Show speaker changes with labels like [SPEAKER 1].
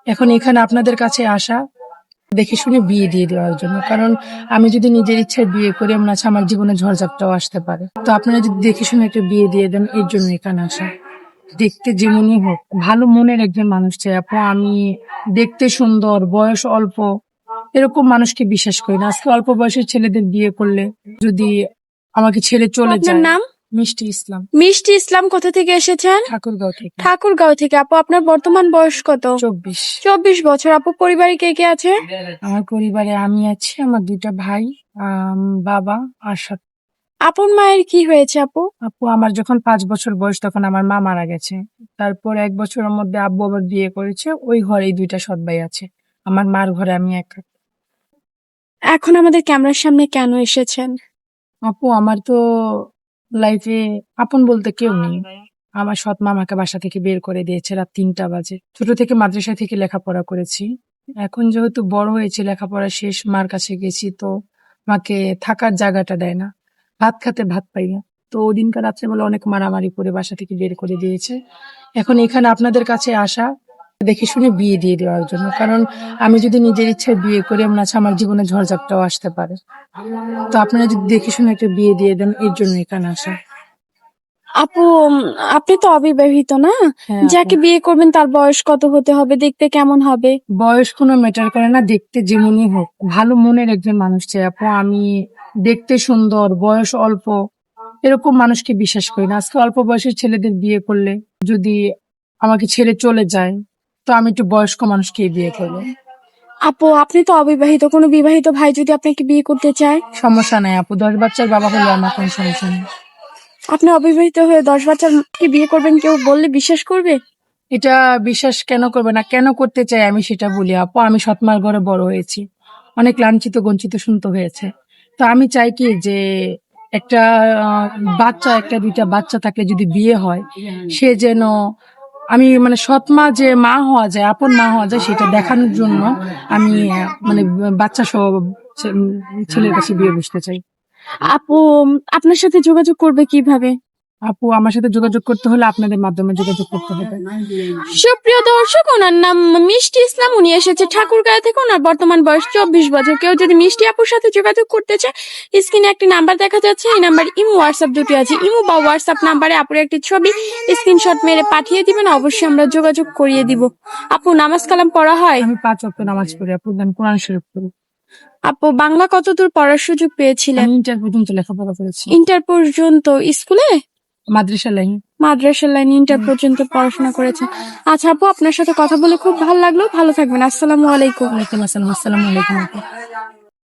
[SPEAKER 1] এখন এখানে আপনাদের কাছে আসা দেখে শুনে বিয়ে দিয়ে দেওয়ার জন্য। কারণ আমি যদি নিজের ইচ্ছায় বিয়ে করি এমন আছে আমার জীবনে ঝড়ঝাপটাও আসতে পারে। তো আপনারা যদি দেখে শুনে একটা বিয়ে দিয়ে দেন এর জন্য এখানে আসা। দেখতে যেমনই হোক ভালো মনের একজন মানুষ চাই আপু। আমি দেখতে সুন্দর, বয়স অল্প এরকম মানুষকে বিশ্বাস করি না। আজকে অল্প বয়সের ছেলেদের বিয়ে করলে যদি আমাকে ছেড়ে চলে
[SPEAKER 2] আপনার
[SPEAKER 1] যায়।
[SPEAKER 2] নাম?
[SPEAKER 1] মিষ্টি ইসলাম,
[SPEAKER 2] মিষ্টি ইসলাম। কোথা থেকে এসেছেন?
[SPEAKER 1] ঠাকুরগাঁও থেকে।
[SPEAKER 2] ঠাকুরগাঁও থেকে। আপু আপনার বর্তমান বয়স কত?
[SPEAKER 1] 24।
[SPEAKER 2] 24 বছর। আপু পরিবারে কে কে আছে?
[SPEAKER 1] আমার পরিবারে আমি আছি, আমার 2টা ভাই, বাবা আর
[SPEAKER 2] আপন মায়ের কি হয়েছে আপু?
[SPEAKER 1] আপু। আমার যখন 5 বছর বয়স তখন আমার মা মারা গেছে। তারপর 1 বছরের মধ্যে আব্বু আবার বিয়ে করেছে। ওই ঘরেই 2টা সৎ ভাই আছে। আমার মার ঘরে আমি একা।
[SPEAKER 2] এখন আমাদের ক্যামেরার সামনে কেন এসেছেন?
[SPEAKER 1] আপু আমার তো লাইফে আপন বলতে কেউ নেই। আমার সৎ মা আমাকে বাসা থেকে বের করে দিয়েছে রাত 3টা বাজে। ছোট থেকে মাদ্রাসা থেকে লেখাপড়া করেছি। এখন যেহেতু বড় হয়েছি, লেখাপড়া শেষ, মার কাছে গেছি, তো আমাকে থাকার জায়গাটা দেয় না। ভাত খেতে ভাত পাই না। তো ওদিনকার রাত্রেবেলা অনেক মারামারি করে বাসা থেকে বের করে দিয়েছে। এখন এখানে আপনাদের কাছে আসা দেখে শুনে বিয়ে দিয়ে দেওয়ার জন্য। কারণ আমি যদি নিজের ইচ্ছায় বিয়ে করি এমন আছে আমার জীবনে ঝড়ঝাপটাও আসতে পারে। তো আপনারা যদি দেখে শুনে একটা বিয়ে দিয়ে দেন এর জন্য এখানে আসা।
[SPEAKER 2] আপু আপনি তো অবিবাহিত না?
[SPEAKER 1] হ্যাঁ আপু।
[SPEAKER 2] যাকে বিয়ে করবেন তার বয়স কত হতে হবে? দেখতে কেমন হবে?
[SPEAKER 1] বয়স কোনো ম্যাটার করে না, দেখতে যেমনই হোক ভালো মনের একজন মানুষ চাই আপু। আমি দেখতে সুন্দর, বয়স অল্প এরকম মানুষকে বিশ্বাস করি না। আজকে অল্প বয়সের ছেলেদের বিয়ে করলে যদি আমাকে ছেড়ে চলে যায়, তো আমি একটু বয়স্ক মানুষকেই বিয়ে করবো।
[SPEAKER 2] আপু আপনি তো অবিবাহিত, কোনো বিবাহিত ভাই যদি আপনাকে বিয়ে করতে চায়?
[SPEAKER 1] সমস্যা নাই আপু, 10 বাচ্চার বাবা হলে আমার কোনো সমস্যা নেই।
[SPEAKER 2] আপনি অবিবাহিত হয়ে 10 বাচ্চাকে বিয়ে করবেন, কেউ বললে বিশ্বাস করবে?
[SPEAKER 1] এটা বিশ্বাস কেন করবে না, কেন করতে চাই আমি সেটা বলি আপু। আমি সৎমার ঘরে বড় হয়েছি, অনেক লাঞ্ছিত বঞ্চিত শুনতে হয়েছে। তো আমি চাই কি যে একটা বাচ্চা, একটা 2টা বাচ্চা থাকলে যদি বিয়ে হয় সে যেন আমি মানে সৎমা যে মা হওয়া যায়, আপন মা হওয়া যায় সেটা দেখানোর জন্য আমি মানে বাচ্চা সহ ছেলের কাছে বিয়ে বসতে চাই।
[SPEAKER 2] আপু আপনার সাথে যোগাযোগ করবে কিভাবে?
[SPEAKER 1] আপু আমার সাথে যোগাযোগ করতে হলে আপনাদের মাধ্যমে যোগাযোগ করতে হবে।
[SPEAKER 2] সুপ্রিয় দর্শক, ওনার নাম মিষ্টি ইসলাম। উনি এসেছে ঠাকুরগাঁও থেকে। ওনার বর্তমান বয়স 24 বছর। কেউ যদি মিষ্টি আপুর সাথে যোগাযোগ করতে চায়, স্ক্রিনে একটি নাম্বার দেখা যাচ্ছে। এই নাম্বার ইমো হোয়াটসঅ্যাপ দুটি আছে। ইমো বা হোয়াটসঅ্যাপ নাম্বারে আপুর একটি ছবি স্ক্রিনশট মেরে পাঠিয়ে দিবেন, অবশ্যই আমরা যোগাযোগ করিয়ে দিব। আপু নামাজ কালাম পড়া হয়?
[SPEAKER 1] আমি 5 ওয়াক্ত নামাজ পড়ি আপু, আমি কোরআন শরীফ পড়ি।
[SPEAKER 2] আপু বাংলা কতদূর পড়ার সুযোগ পেয়েছিলেন?
[SPEAKER 1] আমি ইন্টার পর্যন্ত লেখাপড়া করেছি।
[SPEAKER 2] ইন্টার পর্যন্ত স্কুলে?
[SPEAKER 1] মাদ্রাসা লাইন।
[SPEAKER 2] মাদ্রাসার লাইনে ইন্টার পর্যন্ত পড়াশোনা করেছেন। আচ্ছা আপু, আপনার সাথে কথা বলে খুব ভালো লাগলো। ভালো থাকবেন। আসসালামু আলাইকুম।
[SPEAKER 1] ওয়ালাইকুম আসসালাম। আসসালামু আলাইকুম আপু।